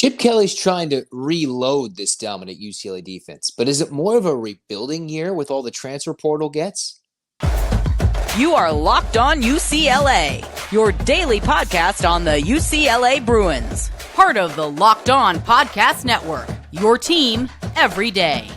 Chip Kelly's trying to reload this dominant UCLA defense, but is it more of a rebuilding year with all the transfer portal gets? You are Locked On UCLA, your daily podcast on the UCLA Bruins. Part of the Locked On Podcast Network, your team every day.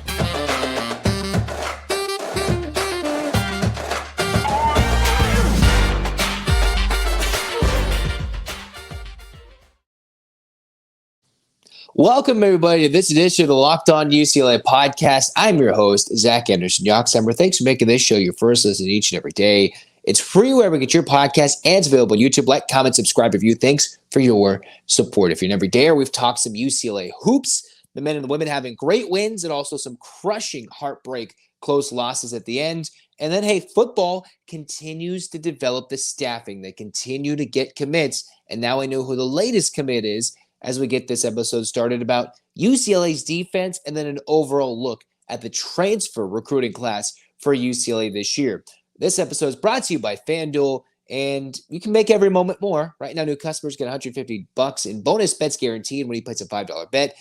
Welcome, everybody, to this edition of the Locked On UCLA podcast. I'm your host, Zach Anderson-Yoxsimer. Thanks for making this show your first listen each and every day. It's free wherever you get your podcast, and it's available on YouTube. Like, comment, subscribe, review. Thanks for your support. If you're an everydayer, we've talked some UCLA hoops, the men and the women having great wins, and also some crushing heartbreak close losses at the end. And then, hey, football continues to develop the staffing. They continue to get commits, and now I know who the latest commit is as we get this episode started about UCLA's defense and then an overall look at the transfer recruiting class for UCLA this year. This episode is brought to you by FanDuel, and you can make every moment more. Right now, new customers get $150 in bonus bets guaranteed when you place a $5 bet.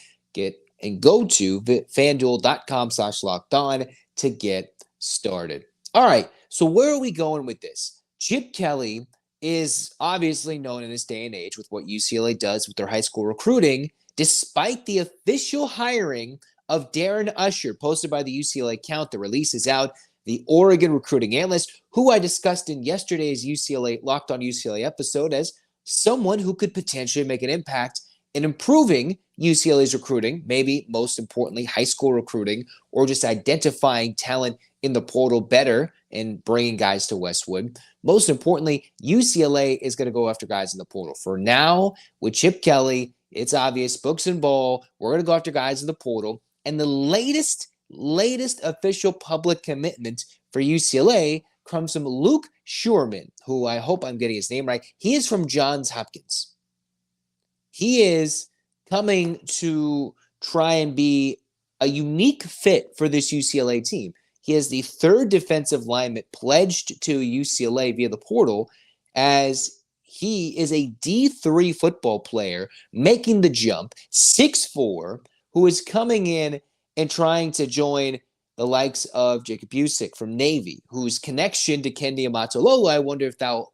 Go to FanDuel.com/lockedon to get started. All right, so where are we going with this? Chip Kelly is obviously known in this day and age with what UCLA does with their high school recruiting, despite the official hiring of Darren Uscher, posted by the UCLA account. The release is out. The Oregon recruiting analyst, who I discussed in yesterday's UCLA Locked On UCLA episode as someone who could potentially make an impact in improving UCLA's recruiting, maybe most importantly, high school recruiting, or just identifying talent in the portal better and bringing guys to Westwood. Most importantly, UCLA is going to go after guys in the portal. For now, with Chip Kelly, it's obvious, books and ball, we're going to go after guys in the portal. And the latest official public commitment for UCLA comes from Luke Scheurmann, who I hope I'm getting his name right. He is from Johns Hopkins. He is coming to try and be a unique fit for this UCLA team. He is the third defensive lineman pledged to UCLA via the portal, as he is a D3 football player making the jump, 6'4", who is coming in and trying to join the likes of Jacob Busick from Navy, whose connection to Ken Niumatalolo, I wonder if that'll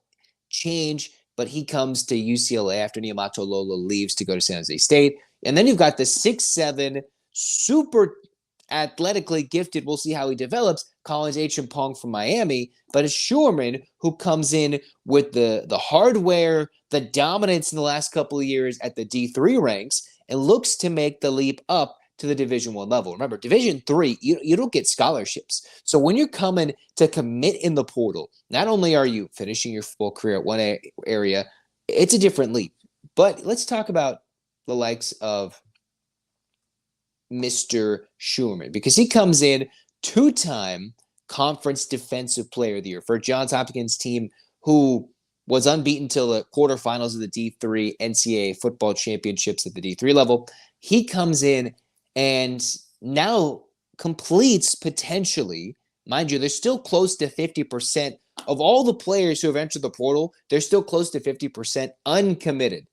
change, but he comes to UCLA after Niumatalolo leaves to go to San Jose State. And then you've got the 6'7", super athletically gifted, we'll see how he develops, Collins H-Pong from Miami, but it's Scheurmann who comes in with the hardware, the dominance in the last couple of years at the D3 ranks, and looks to make the leap up to the Division I level. Remember, Division III, you don't get scholarships. So when you're coming to commit in the portal, not only are you finishing your football career at one area, it's a different leap. But let's talk about the likes of Mr. Scheurmann, because he comes in two-time Conference Defensive Player of the Year for a Johns Hopkins team who was unbeaten till the quarterfinals of the D3 NCAA football championships at the D3 level. He comes in and now completes potentially, mind you, they're still close to 50% of all the players who have entered the portal. They're still close to 50% uncommitted,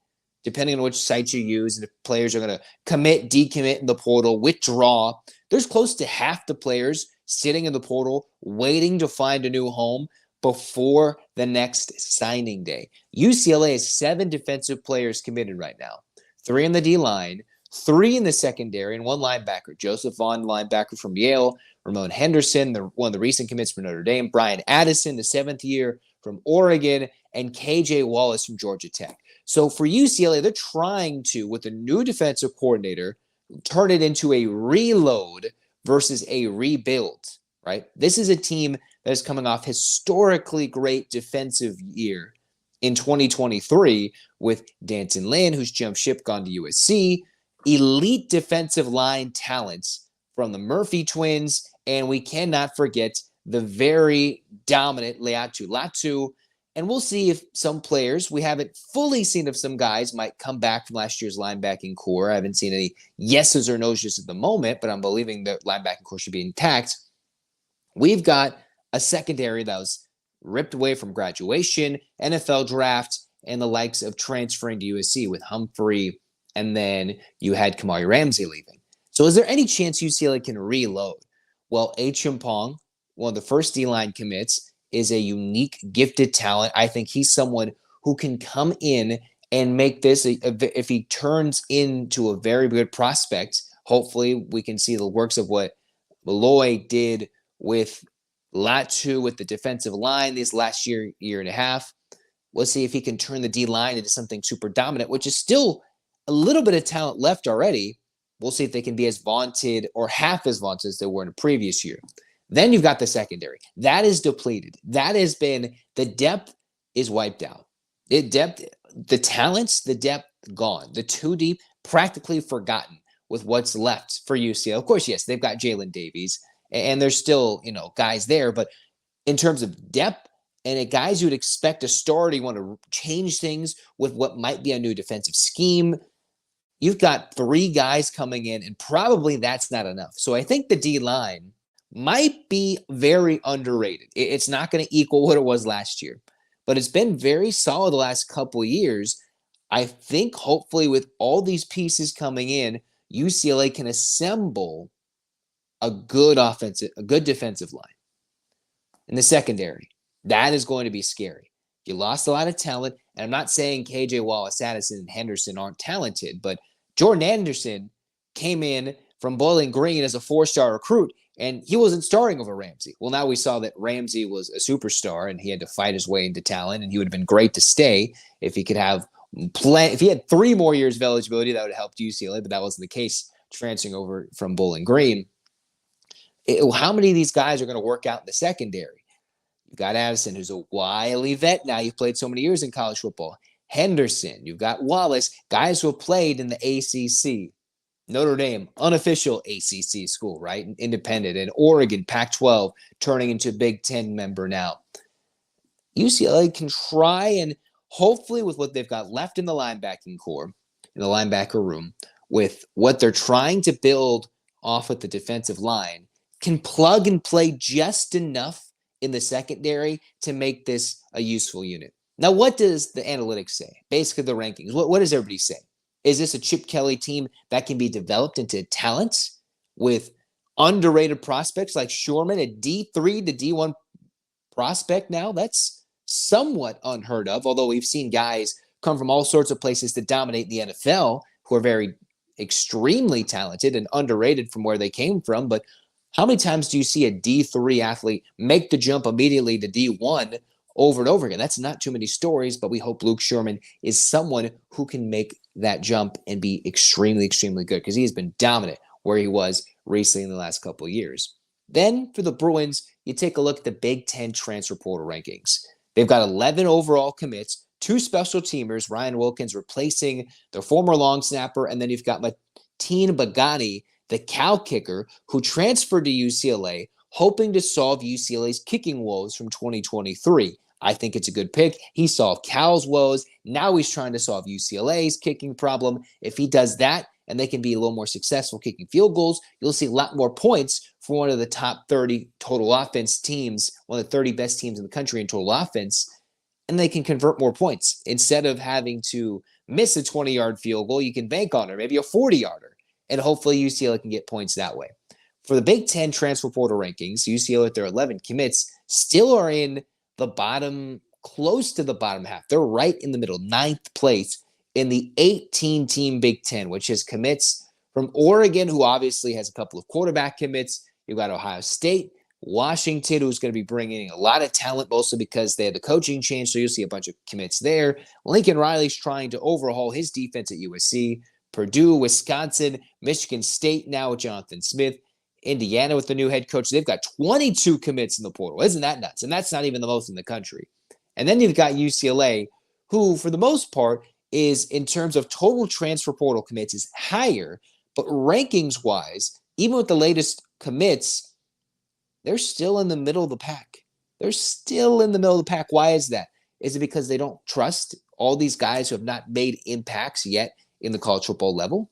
depending on which sites you use. And if players are going to commit, decommit in the portal, withdraw, there's close to half the players sitting in the portal waiting to find a new home before the next signing day. UCLA has 7 defensive players committed right now, 3 in the D-line, 3 in the secondary, and 1 linebacker. Joseph Vaughn, linebacker from Yale, Ramon Henderson, one of the recent commits from Notre Dame, Brian Addison, the 7th year from Oregon, and KJ Wallace from Georgia Tech. So for UCLA, they're trying to, with a new defensive coordinator, turn it into a reload versus a rebuild, right? This is a team that is coming off historically great defensive year in 2023 with Danton Lynn, who's jumped ship, gone to USC, elite defensive line talents from the Murphy twins, and we cannot forget the very dominant Laiatu Latu. And we'll see if some players, we haven't fully seen if some guys might come back from last year's linebacking core. I haven't seen any yeses or nos just at the moment, but I'm believing the linebacking core should be intact. We've got a secondary that was ripped away from graduation, NFL draft, and the likes of transferring to USC with Humphrey, and then you had Kamari Ramsey leaving. So is there any chance UCLA can reload? Well, Chimpong, one of the first D-line commits, is a unique, gifted talent. I think he's someone who can come in and make this, if he turns into a very good prospect, hopefully we can see the works of what Malloe did with Latu with the defensive line this last year and a half. We'll see if he can turn the D-line into something super dominant, which is still a little bit of talent left already. We'll see if they can be as vaunted or half as vaunted as they were in the previous year. Then you've got the secondary. That is depleted. That has been, the depth is wiped out. The talents, the depth gone. The too deep, practically forgotten with what's left for UCLA. Of course, yes, they've got Jalen Davies, and there's still, guys there. But in terms of depth, and guys you would expect to start, you want to change things with what might be a new defensive scheme, you've got 3 guys coming in, and probably that's not enough. So I think the D-line might be very underrated. It's not going to equal what it was last year, but it's been very solid the last couple of years. I think hopefully with all these pieces coming in, UCLA can assemble a good defensive line. In the secondary, that is going to be scary. You lost a lot of talent, and I'm not saying KJ Wallace, Addison, and Henderson aren't talented, but Jordan Anderson came in from Bowling Green as a 4-star recruit, and he wasn't starting over Ramsey. Well, now we saw that Ramsey was a superstar, and he had to fight his way into talent, and he would have been great to stay if he could have if he had 3 more years of eligibility. That would have helped UCLA, but that wasn't the case transferring over from Bowling Green. How many of these guys are going to work out in the secondary? You've got Addison, who's a wily vet now. You've played so many years in college football. Henderson, you've got Wallace, guys who have played in the ACC. Notre Dame, unofficial ACC school, right? Independent. And Oregon, Pac-12, turning into a Big Ten member now. UCLA can try and hopefully with what they've got left in the linebacking core, in the linebacker room, with what they're trying to build off with the defensive line, can plug and play just enough in the secondary to make this a useful unit. Now, what does the analytics say? Basically, the rankings. What does everybody say? Is this a Chip Kelly team that can be developed into talents with underrated prospects like Scheurmann, a D3 to D1 prospect now? That's somewhat unheard of, although we've seen guys come from all sorts of places to dominate the NFL who are very extremely talented and underrated from where they came from. But how many times do you see a D3 athlete make the jump immediately to D1 over and over again? That's not too many stories, but we hope Luke Scheurmann is someone who can make that jump and be extremely, extremely good, because he has been dominant where he was recently in the last couple of years. Then for the Bruins, you take a look at the Big Ten transfer portal rankings. They've got 11 overall commits, 2 special teamers, Ryan Wilkins replacing their former long snapper, and then you've got Mateen Bagani, the cow kicker, who transferred to UCLA, hoping to solve UCLA's kicking woes from 2023. I think it's a good pick. He solved Cal's woes. Now he's trying to solve UCLA's kicking problem. If he does that and they can be a little more successful kicking field goals, you'll see a lot more points for one of the top 30 total offense teams, one of the 30 best teams in the country in total offense, and they can convert more points. Instead of having to miss a 20-yard field goal, you can bank on it, maybe a 40-yarder, and hopefully UCLA can get points that way. For the Big Ten transfer portal rankings, UCLA at their 11 commits still are in the bottom, close to the bottom half. They're right in the middle, 9th place in the 18-team Big Ten, which has commits from Oregon, who obviously has a couple of quarterback commits. You've got Ohio State, Washington, who's going to be bringing a lot of talent, mostly because they had the coaching change, so you'll see a bunch of commits there. Lincoln Riley's trying to overhaul his defense at USC. Purdue, Wisconsin, Michigan State now with Jonathan Smith. Indiana with the new head coach. They've got 22 commits in the portal. Isn't that nuts? And that's not even the most in the country. And then you've got UCLA, who, for the most part, is, in terms of total transfer portal commits, is higher. But rankings-wise, even with the latest commits, they're still in the middle of the pack. They're still in the middle of the pack. Why is that? Is it because they don't trust all these guys who have not made impacts yet in the college football level?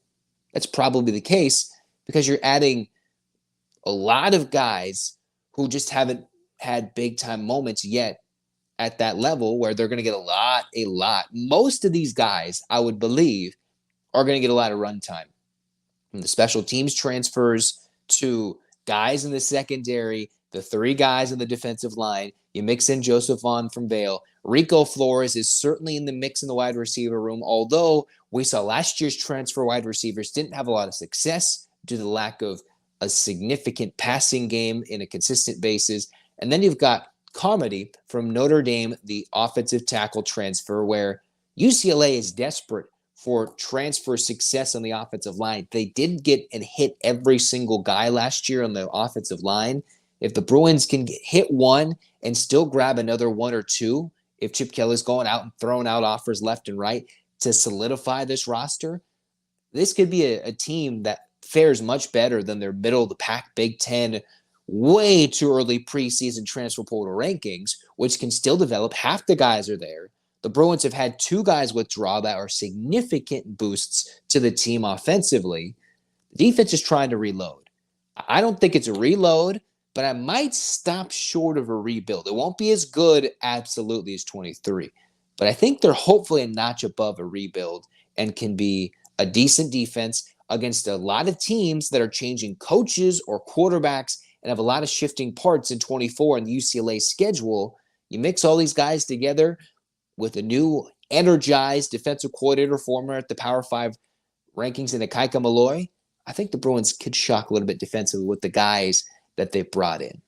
That's probably the case, because you're adding a lot of guys who just haven't had big-time moments yet at that level where they're going to get a lot. Most of these guys, I would believe, are going to get a lot of run time. From the special teams transfers to guys in the secondary, the 3 guys on the defensive line. You mix in Joseph Vaughn from Vail. Rico Flores is certainly in the mix in the wide receiver room, although we saw last year's transfer wide receivers didn't have a lot of success due to the lack of a significant passing game in a consistent basis. And then you've got Carmody from Notre Dame, the offensive tackle transfer, where UCLA is desperate for transfer success on the offensive line. They did get and hit every single guy last year on the offensive line. If the Bruins can hit one and still grab another 1 or 2, if Chip Kelly's going out and throwing out offers left and right to solidify this roster, this could be a team that fares much better than their middle-of-the-pack Big Ten, way too early preseason transfer portal rankings, which can still develop. Half the guys are there. The Bruins have had 2 guys withdraw that are significant boosts to the team offensively. The defense is trying to reload. I don't think it's a reload, but I might stop short of a rebuild. It won't be as good, absolutely, as 23. But I think they're hopefully a notch above a rebuild and can be a decent defense against a lot of teams that are changing coaches or quarterbacks and have a lot of shifting parts in 24 in the UCLA schedule. You mix all these guys together with a new energized defensive coordinator, former at the Power 5 rankings in Ikaika Malloe, I think the Bruins could shock a little bit defensively with the guys that they brought in.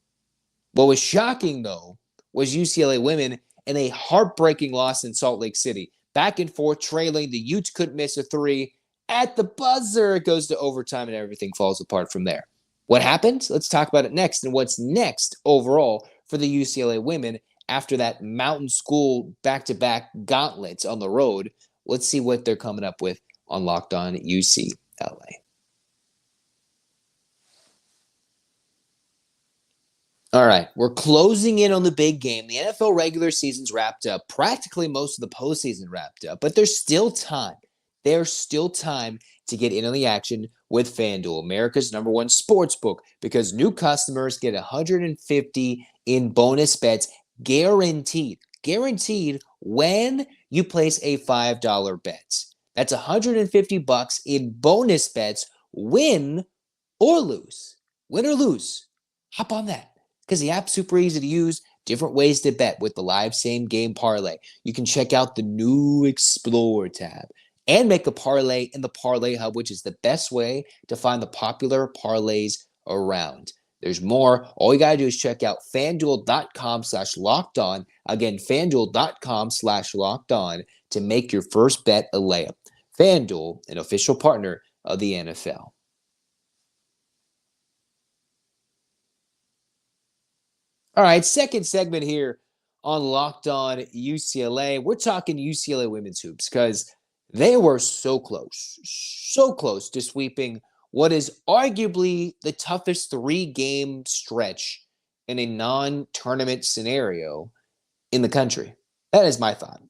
What was shocking, though, was UCLA women in a heartbreaking loss in Salt Lake City. Back and forth, trailing. The Utes couldn't miss a 3. At the buzzer, it goes to overtime, and everything falls apart from there. What happened? Let's talk about it next. And what's next overall for the UCLA women after that mountain school back-to-back gauntlets on the road? Let's see what they're coming up with on Locked On UCLA. All right, we're closing in on the big game. The NFL regular season's wrapped up. Practically most of the postseason wrapped up, but there's still time. There's still time to get in on the action with FanDuel, America's #1 sportsbook, because new customers get $150 in bonus bets guaranteed. Guaranteed when you place a $5 bet. That's $150 in bonus bets, win or lose. Win or lose. Hop on that. Because the app's super easy to use, different ways to bet with the live same-game parlay. You can check out the new Explore tab and make a parlay in the Parlay Hub, which is the best way to find the popular parlays around. There's more. All you got to do is check out FanDuel.com/lockedon. Again, FanDuel.com/lockedon to make your first bet a layup. FanDuel, an official partner of the NFL. All right, second segment here on Locked On UCLA. We're talking UCLA women's hoops because they were so close to sweeping what is arguably the toughest 3-game stretch in a non-tournament scenario in the country. That is my thought.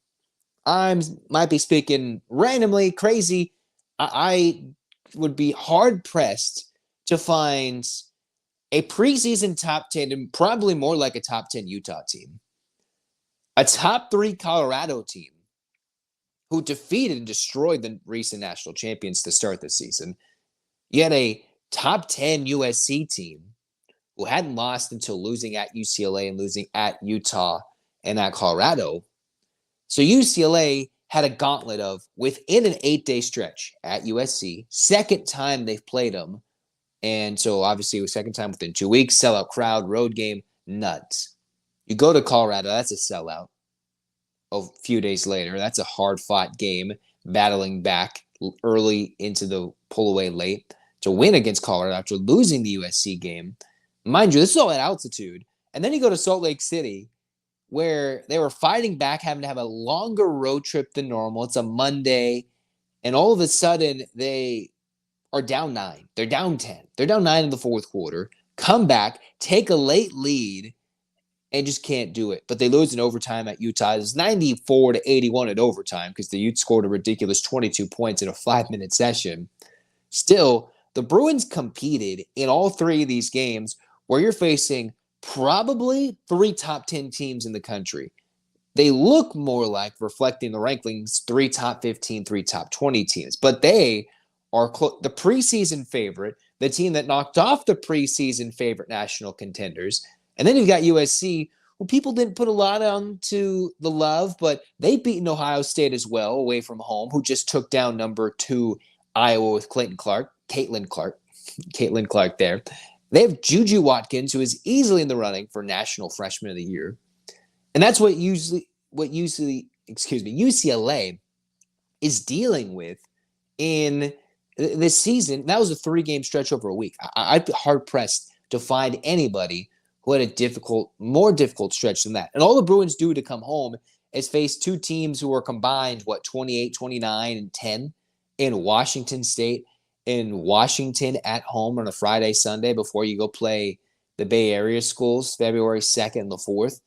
I might be speaking randomly, crazy. I would be hard-pressed to find a preseason top 10, and probably more like a top 10 Utah team. A top 3 Colorado team who defeated and destroyed the recent national champions to start the season. You had a top 10 USC team who hadn't lost until losing at UCLA and losing at Utah and at Colorado. So UCLA had a gauntlet of, within an 8-day stretch at USC, second time they've played them. And so, obviously, it was second time within 2 weeks, sellout crowd, road game, nuts. You go to Colorado, that's a sellout. A few days later, that's a hard-fought game, battling back early into the pull-away late to win against Colorado after losing the USC game. Mind you, this is all at altitude. And then you go to Salt Lake City, where they were fighting back, having to have a longer road trip than normal. It's a Monday, and all of a sudden, they are down 9. They're down 10. They're down 9 in the fourth quarter. Come back, take a late lead, and just can't do it. But they lose in overtime at Utah. It's 94-81 at overtime because the Utes scored a ridiculous 22 points in a 5-minute session. Still, the Bruins competed in all 3 of these games where you're facing probably 3 top 10 teams in the country. they look more like reflecting the rankings 3 top 15, 3 top 20 teams, but they are the preseason favorite, the team that knocked off the preseason favorite national contenders. And then you've got USC. Well, people didn't put a lot onto the love, but they've beaten Ohio State as well, away from home, who just took down number 2 Iowa with Caitlin Clark there. They have Juju Watkins, who is easily in the running for National Freshman of the Year. And that's what UCLA is dealing with in this season. That was a 3-game stretch over a week. I'd be hard-pressed to find anybody who had a more difficult stretch than that. And all the Bruins do to come home is face 2 teams who are combined, 28, 29, and 10 in Washington State, in Washington at home on a Friday, Sunday before you go play the Bay Area schools, February 2nd and the 4th.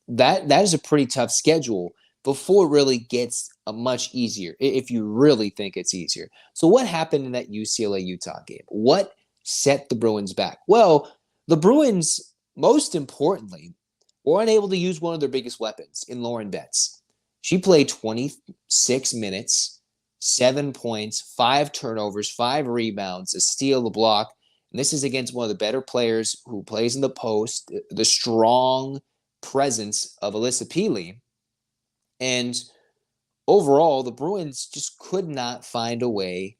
That is a pretty tough schedule before it really gets much easier, if you really think it's easier. So what happened in that UCLA-Utah game? What set the Bruins back? Well, the Bruins, most importantly, were unable to use one of their biggest weapons in Lauren Betts. She played 26 minutes, 7 points, 5 turnovers, 5 rebounds, a steal, a block. And this is against one of the better players who plays in the post, the strong presence of Alyssa Peely. And overall, the Bruins just could not find a way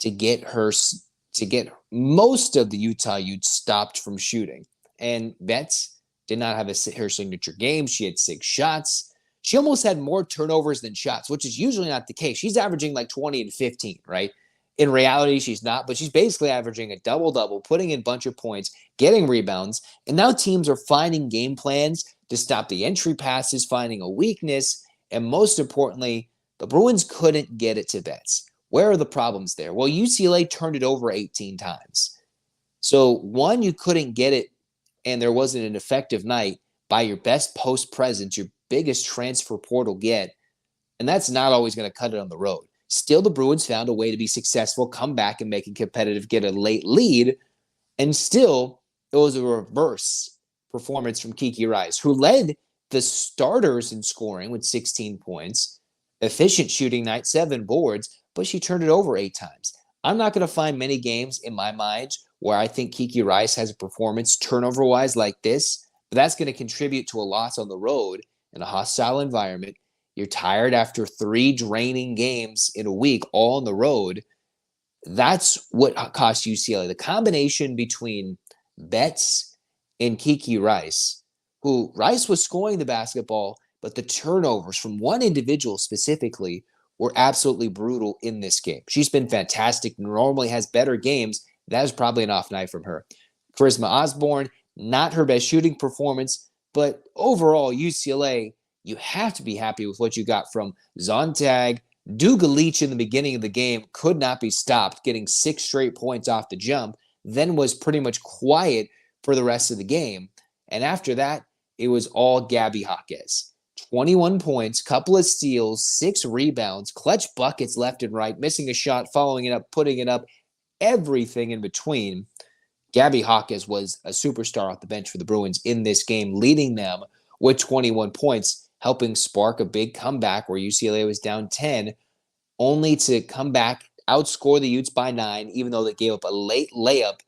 to get most of the Utah Utes stopped from shooting. And Betts did not have her signature game. She had 6 shots. She almost had more turnovers than shots, which is usually not the case. She's averaging like 20 and 15, right? In reality, she's not, but she's basically averaging a double-double, putting in a bunch of points, getting rebounds. And now teams are finding game plans to stop the entry passes, finding a weakness. And most importantly, the Bruins couldn't get it to Betts. Where are the problems there? Well, UCLA turned it over 18 times. So, one, you couldn't get it, and there wasn't an effective night by your best post presence, your biggest transfer portal get, and that's not always going to cut it on the road. Still, the Bruins found a way to be successful, come back and make it competitive, get a late lead, and still, it was a reverse performance from Kiki Rice, who led the starters in scoring with 16 points, efficient shooting night, 7 boards, but she turned it over 8 times. I'm not going to find many games in my mind where I think Kiki Rice has a performance turnover-wise like this, but that's going to contribute to a loss on the road in a hostile environment. You're tired after 3 draining games in a week, all on the road. That's what cost UCLA. The combination between Betts and Kiki Rice, who Rice was scoring the basketball, but the turnovers from one individual specifically were absolutely brutal in this game. She's been fantastic, normally has better games. That was probably an off night from her. Charisma Osborne, not her best shooting performance, but overall, UCLA, you have to be happy with what you got from Zontag. Duga Leach in the beginning of the game could not be stopped, getting 6 straight points off the jump, then was pretty much quiet for the rest of the game. And after that, it was all Gabby Jaquez. 21 points, couple of steals, 6 rebounds, clutch buckets left and right, missing a shot, following it up, putting it up, everything in between. Gabby Jaquez was a superstar off the bench for the Bruins in this game, leading them with 21 points, helping spark a big comeback where UCLA was down 10, only to come back, outscore the Utes by 9, even though they gave up a late layup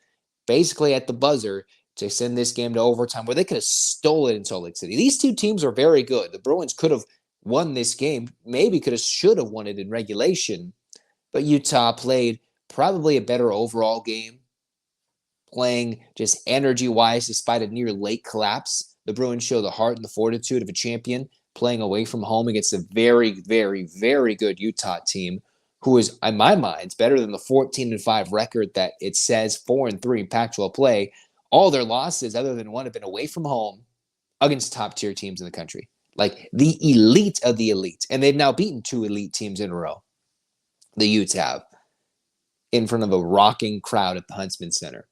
basically at the buzzer to send this game to overtime where they could have stolen in Salt Lake City. These two teams are very good. The Bruins could have won this game, maybe should have won it in regulation, but Utah played probably a better overall game, playing just energy-wise despite a near late collapse. The Bruins show the heart and the fortitude of a champion, playing away from home against a very, very, very good Utah team who is, in my mind, better than the 14-5 record that it says 4-3 in Pac-12 play. All their losses, other than one, have been away from home against top-tier teams in the country, like the elite of the elite. And they've now beaten 2 elite teams in a row. The Utes have, in front of a rocking crowd at the Huntsman Center.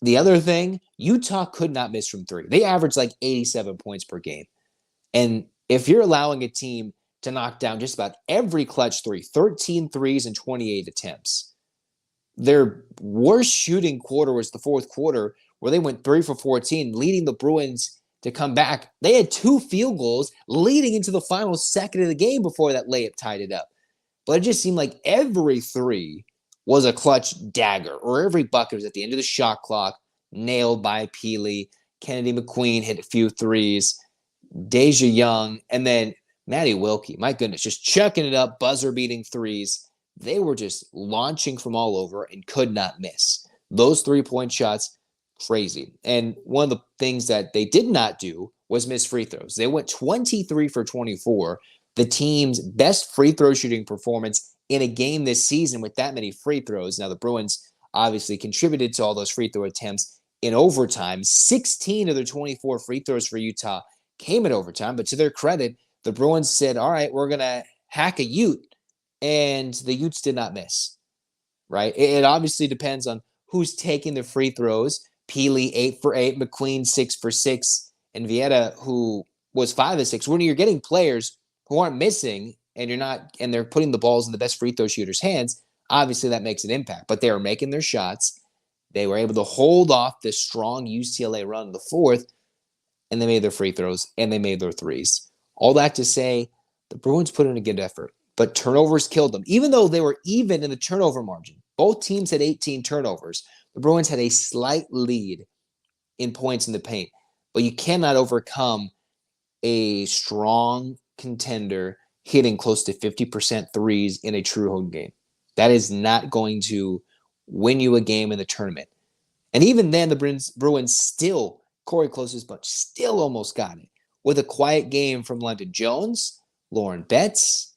The other thing, Utah could not miss from 3. They averaged like 87 points per game. And if you're allowing a team to knock down just about every clutch 3, 13 threes and 28 attempts, their worst shooting quarter was the fourth quarter, where they went 3 for 14, leading the Bruins to come back. They had 2 field goals leading into the final second of the game before that layup tied it up. But it just seemed like every 3 was a clutch dagger, or every bucket was at the end of the shot clock, nailed by Peely. Kennedy McQueen hit a few 3s. Deja Young, and then Maddie Wilkie, my goodness, just chucking it up, buzzer-beating 3s. They were just launching from all over and could not miss. Those 3-point shots, crazy. And one of the things that they did not do was miss free throws. They went 23 for 24, the team's best free throw shooting performance in a game this season with that many free throws. Now, the Bruins obviously contributed to all those free throw attempts in overtime. 16 of their 24 free throws for Utah came in overtime, but to their credit, the Bruins said, all right, we're going to hack a Ute, and the Utes did not miss, right? It obviously depends on who's taking the free throws. Peely, 8 for 8, McQueen, 6 for 6, and Vieta, who was 5 of 6. When you're getting players who aren't missing and they're putting the balls in the best free throw shooters' hands, obviously that makes an impact, but they were making their shots. They were able to hold off this strong UCLA run in the fourth, and they made their free throws, and they made their 3s. All that to say, the Bruins put in a good effort, but turnovers killed them. Even though they were even in the turnover margin, both teams had 18 turnovers. The Bruins had a slight lead in points in the paint, but you cannot overcome a strong contender hitting close to 50% 3s in a true home game. That is not going to win you a game in the tournament. And even then, the Bruins still, Cori Close's bunch, still almost got it with a quiet game from London Jones, Lauren Betts,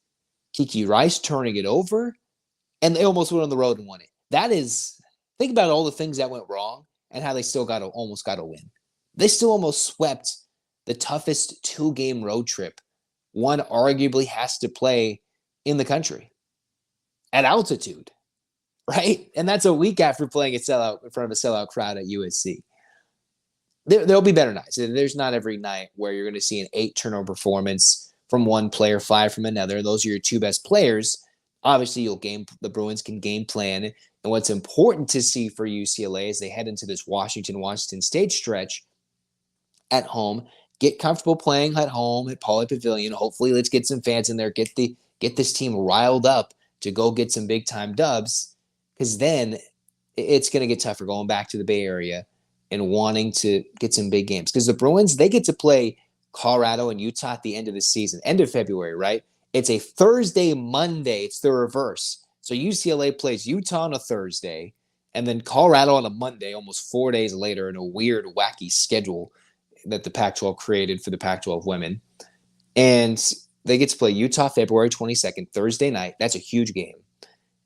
Kiki Rice turning it over, and they almost went on the road and won it. Think about all the things that went wrong and how they still almost got a win. They still almost swept the toughest 2-game road trip one arguably has to play in the country at altitude, right? And that's a week after playing in front of a sellout crowd at USC. There'll be better nights. There's not every night where you're going to see an 8-turnover performance from one player, 5 from another. Those are your 2 best players. Obviously, the Bruins can game plan. And what's important to see for UCLA as they head into this Washington State stretch at home, get comfortable playing at home at Pauley Pavilion. Hopefully, let's get some fans in there, get this team riled up to go get some big-time dubs, because then it's going to get tougher going back to the Bay Area and wanting to get some big games. Because the Bruins, they get to play Colorado and Utah at the end of the season, end of February, right? It's a Thursday, Monday. It's the reverse. So UCLA plays Utah on a Thursday, and then Colorado on a Monday, almost 4 days later, in a weird, wacky schedule that the Pac-12 created for the Pac-12 women. And they get to play Utah February 22nd, Thursday night. That's a huge game.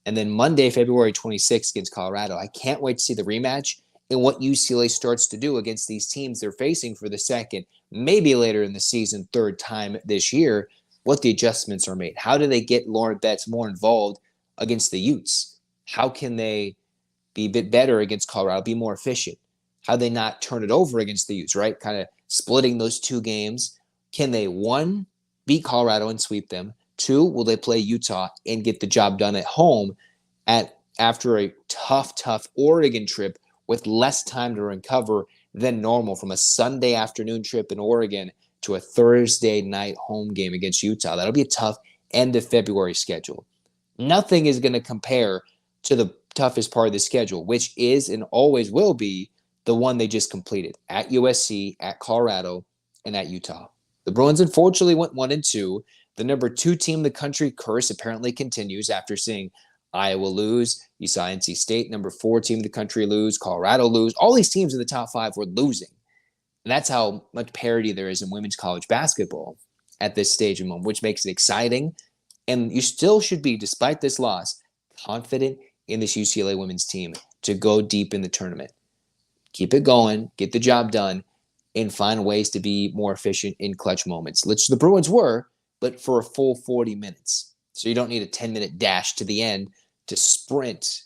And then Monday, February 26th against Colorado. I can't wait to see the rematch and what UCLA starts to do against these teams they're facing for the second, maybe later in the season, 3rd time this year, what the adjustments are made. How do they get Lauren Betts more involved against the Utes? How can they be a bit better against Colorado, be more efficient? How they not turn it over against the Utes, right? Kind of splitting those 2 games. Can they, 1, beat Colorado and sweep them? 2, will they play Utah and get the job done at home after a tough Oregon trip with less time to recover than normal, from a Sunday afternoon trip in Oregon to a Thursday night home game against Utah? That'll be a tough end of February schedule. Nothing is going to compare to the toughest part of the schedule, which is and always will be the one they just completed at USC, at Colorado, and at Utah. The Bruins unfortunately went 1-2. The number 2 team in the country curse apparently continues after seeing Iowa lose. You saw NC State, number 4 team in the country, lose. Colorado lose. All these teams in the top 5 were losing. And that's how much parity there is in women's college basketball at this stage of moment, which makes it exciting. And you still should be, despite this loss, confident in this UCLA women's team to go deep in the tournament. Keep it going, get the job done, and find ways to be more efficient in clutch moments, which the Bruins were, but for a full 40 minutes. So you don't need a 10-minute dash to the end to sprint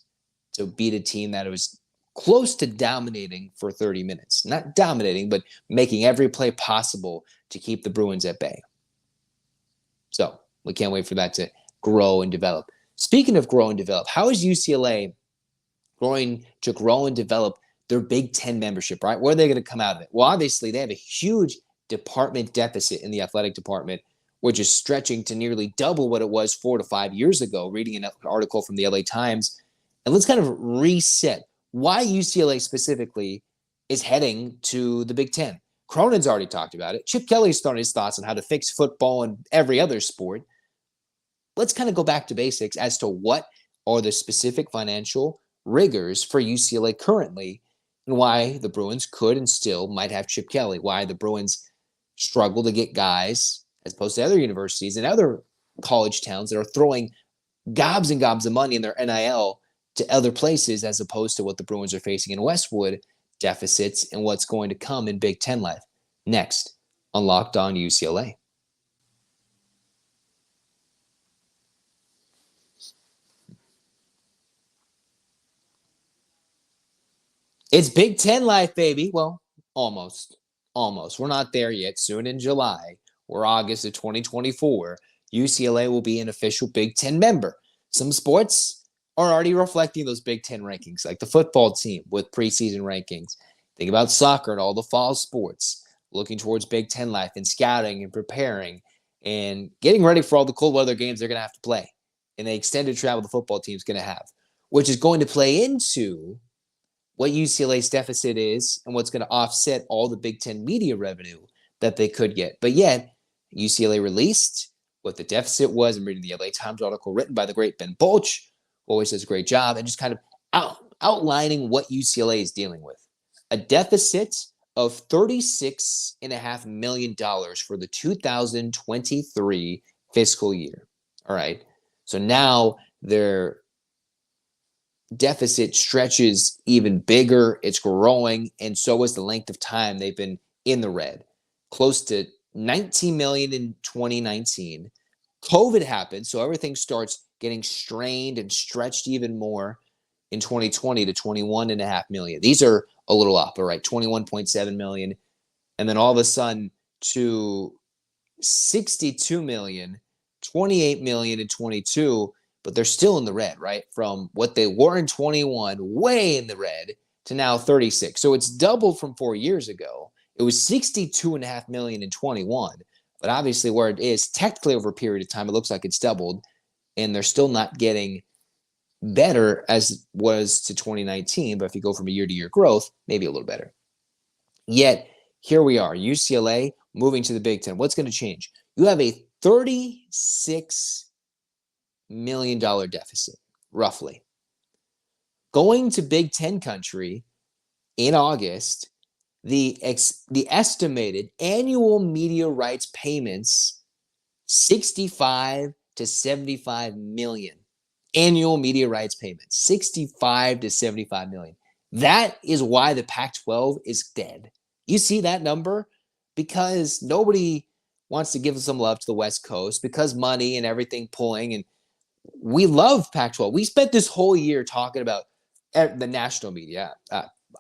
to beat a team that was close to dominating for 30 minutes. Not dominating, but making every play possible to keep the Bruins at bay. So we can't wait for that to grow and develop. Speaking of grow and develop, how is UCLA going to grow and develop their Big Ten membership, right? Where are they going to come out of it? Well, obviously, they have a huge department deficit in the athletic department, which is stretching to nearly double what it was 4 to 5 years ago, reading an article from the LA Times. And let's kind of reset why UCLA specifically is heading to the Big Ten. Cronin's already talked about it. Chip Kelly's thrown his thoughts on how to fix football and every other sport. Let's kind of go back to basics as to what are the specific financial rigors for UCLA currently and why the Bruins could and still might have Chip Kelly, why the Bruins struggle to get guys as opposed to other universities and other college towns that are throwing gobs and gobs of money in their NIL to other places as opposed to what the Bruins are facing in Westwood, deficits, and what's going to come in Big Ten life. Next on Locked On UCLA. It's Big Ten life, baby. Well, almost. We're not there yet. Soon in July or August of 2024, UCLA will be an official Big Ten member. Some sports are already reflecting those Big Ten rankings, like the football team with preseason rankings. Think about soccer and all the fall sports, looking towards Big Ten life and scouting and preparing and getting ready for all the cold weather games they're going to have to play and the extended travel the football team's going to have, which is going to play into what UCLA's deficit is and what's going to offset all the Big Ten media revenue that they could get. But yet, UCLA released what the deficit was. I'm reading the LA Times article written by the great Ben Bolch, who always does a great job, and just kind of outlining what UCLA is dealing with. A deficit of $36.5 million for the 2023 fiscal year. All right. So now their deficit stretches even bigger. It's growing, and so is the length of time they've been in the red. Close to $19 million in 2019. COVID happened, so everything starts getting strained and stretched even more in 2020 to $21.5 million. These are a little off, all right, $21.7 million. And then all of a sudden to $62 million, $28 million in 22, but they're still in the red, right? From what they were in 21, way in the red, to now 36. So it's doubled from 4 years ago. It was $62.5 million in 21, but obviously where it is, technically over a period of time, it looks like it's doubled, and they're still not getting better as it was to 2019, but if you go from a year-to-year growth, maybe a little better. Yet, here we are, UCLA moving to the Big Ten. What's going to change? You have a $36 million deficit, roughly. Going to Big Ten country in August, the estimated annual media rights payments, 65 to 75 million. Annual media rights payments, 65 to 75 million. That is why the Pac-12 is dead. You see that number? Because nobody wants to give some love to the West Coast, because money and everything pulling, and we love Pac-12. We spent this whole year talking about the national media.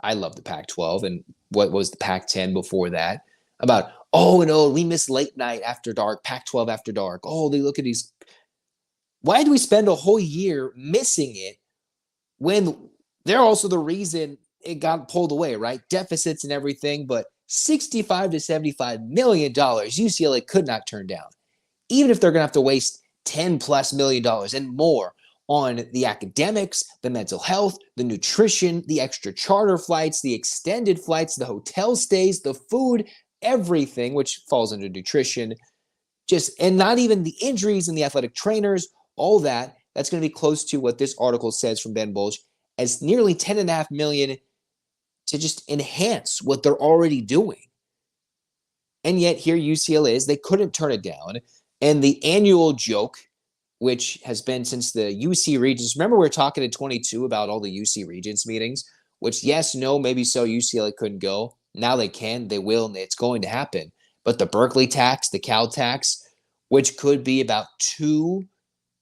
I love the Pac-12 and what was the Pac-10 before that. About, we miss late night after dark, Pac-12 after dark. They look at these. Why do we spend a whole year missing it when they're also the reason it got pulled away, right? Deficits and everything, but $65 to $75 million UCLA could not turn down. Even if they're going to have to waste $10+ million and more on the academics, the mental health, the nutrition, the extra charter flights, the extended flights, the hotel stays, the food, everything, which falls under nutrition, and not even the injuries and the athletic trainers, all that's going to be close to what this article says from Ben Bolch as nearly $10.5 million to just enhance what they're already doing. And yet here UCLA is, they couldn't turn it down. And the annual joke, which has been since the UC Regents, remember we were talking in 22 about all the UC Regents meetings, which yes, no, maybe so, UCLA couldn't go. Now they can, they will, and it's going to happen. But the Berkeley tax, the Cal tax, which could be about $2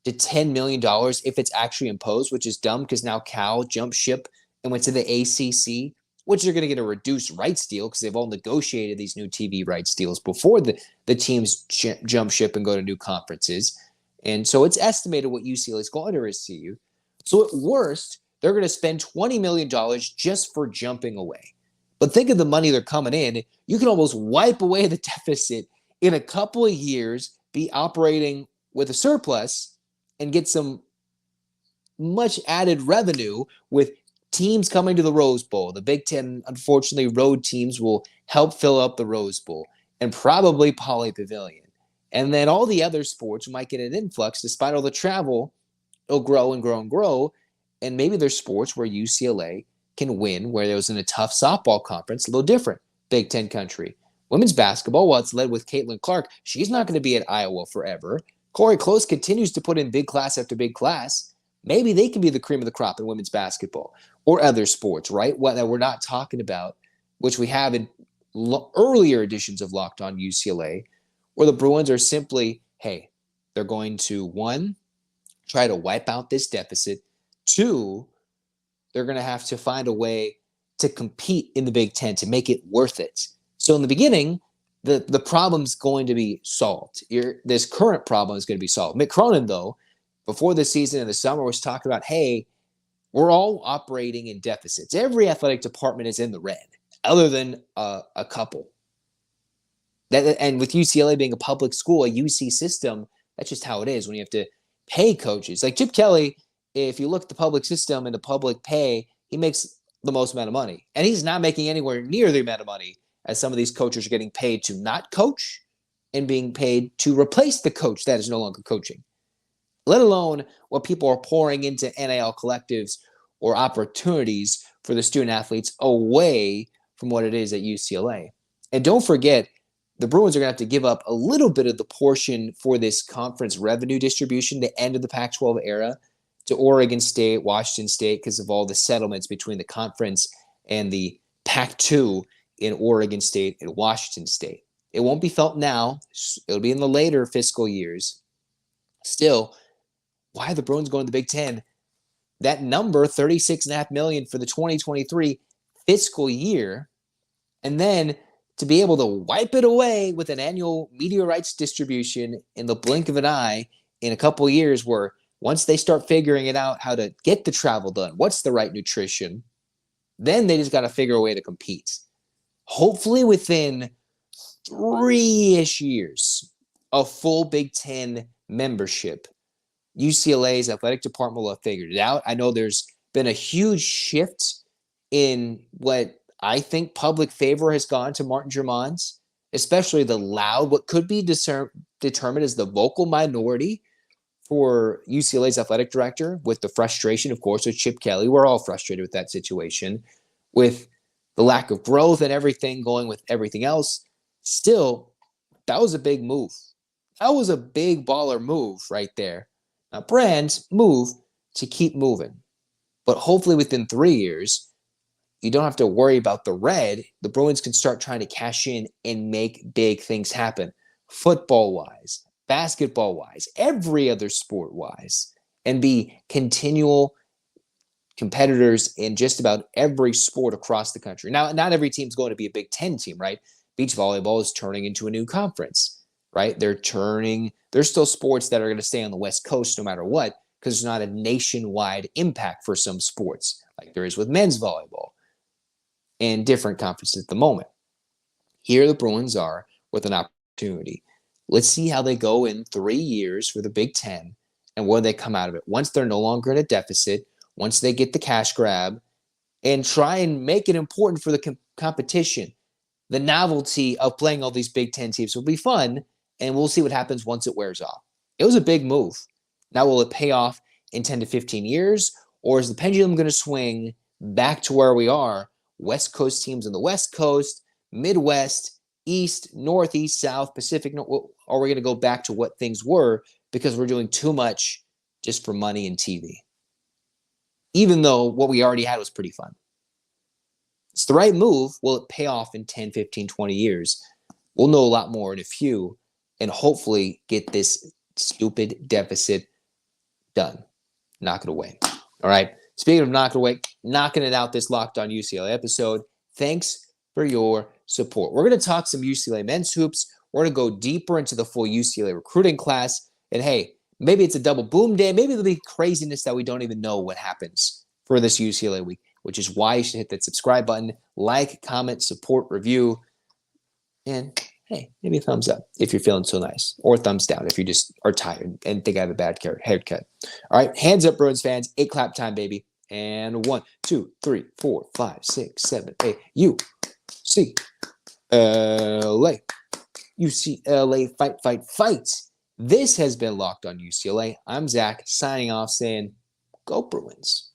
to $10 million if it's actually imposed, which is dumb because now Cal jumped ship and went to the ACC, which they're going to get a reduced rights deal because they've all negotiated these new TV rights deals before the teams jump ship and go to new conferences. And so it's estimated what UCLA is going to receive. So at worst, they're going to spend $20 million just for jumping away. But think of the money they're coming in. You can almost wipe away the deficit in a couple of years, be operating with a surplus, and get some much added revenue with teams coming to the Rose Bowl. The Big Ten, unfortunately, road teams will help fill up the Rose Bowl and probably Pauley Pavilion. And then all the other sports might get an influx despite all the travel. It'll grow and grow and grow. And maybe there's sports where UCLA can win, where it was in a tough softball conference, a little different, Big Ten country. Women's basketball, while it's led with Caitlin Clark, she's not going to be at Iowa forever. Cori Close continues to put in big class after big class. Maybe they can be the cream of the crop in women's basketball or other sports, right? What that we're not talking about, which we have in earlier editions of Locked On UCLA, where the Bruins are simply, hey, they're going to, one, try to wipe out this deficit. Two, they're going to have to find a way to compete in the Big Ten to make it worth it. So in the beginning, the problem's going to be solved. This current problem is going to be solved. Mick Cronin, though, before the season in the summer was talking about, hey, we're all operating in deficits. Every athletic department is in the red, other than a couple. And with UCLA being a public school, a UC system, that's just how it is when you have to pay coaches. Like Chip Kelly, if you look at the public system and the public pay, he makes the most amount of money. And he's not making anywhere near the amount of money as some of these coaches are getting paid to not coach and being paid to replace the coach that is no longer coaching, let alone what people are pouring into NIL collectives or opportunities for the student athletes away from what it is at UCLA. And don't forget, the Bruins are going to have to give up a little bit of the portion for this conference revenue distribution, the end of the Pac-12 era, to Oregon State, Washington State, because of all the settlements between the conference and the Pac-2 in Oregon State and Washington State. It won't be felt now. It'll be in the later fiscal years. Still, why are the Bruins going to the Big Ten? That number, $36.5 million for the 2023 fiscal year, and then to be able to wipe it away with an annual media rights distribution in the blink of an eye in a couple of years, where once they start figuring it out how to get the travel done, what's the right nutrition, then they just got to figure a way to compete. Hopefully within 3-ish years of full Big Ten membership, UCLA's athletic department will have figured it out. I know there's been a huge shift in what I think public favor has gone to Martin Germans, especially the loud, what could be determined as the vocal minority for UCLA's athletic director, with the frustration, of course, with Chip Kelly. We're all frustrated with that situation, with the lack of growth and everything going with everything else. Still, that was a big move. That was a big baller move right there. Now, Brand's move to keep moving. But hopefully within 3 years, you don't have to worry about the red. The Bruins can start trying to cash in and make big things happen, football-wise, basketball-wise, every other sport-wise, and be continual competitors in just about every sport across the country. Now, not every team's going to be a Big Ten team, right? Beach volleyball is turning into a new conference, right? There's still sports that are going to stay on the West Coast no matter what, because there's not a nationwide impact for some sports like there is with men's volleyball and different conferences at the moment. Here the Bruins are with an opportunity. Let's see how they go in 3 years for the Big Ten and where they come out of it. Once they're no longer in a deficit, once they get the cash grab, and try and make it important for the competition. The novelty of playing all these Big Ten teams will be fun, and we'll see what happens once it wears off. It was a big move. Now, will it pay off in 10 to 15 years, or is the pendulum going to swing back to where we are? West Coast teams on the West Coast, Midwest, East, Northeast, South, Pacific, or are we going to go back to what things were because we're doing too much just for money and TV? Even though what we already had was pretty fun. It's the right move. Will it pay off in 10, 15, 20 years? We'll know a lot more in a few, and hopefully get this stupid deficit done. Knock it away. All right. Speaking of knock it away, knocking it out this Locked On UCLA episode. Thanks for your support. We're going to talk some UCLA men's hoops. We're going to go deeper into the full UCLA recruiting class. And hey, maybe it's a double boom day. Maybe there'll be craziness that we don't even know what happens for this UCLA week, which is why you should hit that subscribe button, like, comment, support, review, and hey, maybe a thumbs up if you're feeling so nice, or thumbs down if you just are tired and think I have a bad haircut. All right, hands up, Bruins fans. 8 clap time, baby. And 1, 2, 3, 4, 5, 6, 7, 8. UCLA. UCLA fight, fight, fight. This has been Locked On UCLA. I'm Zach, signing off saying, go Bruins.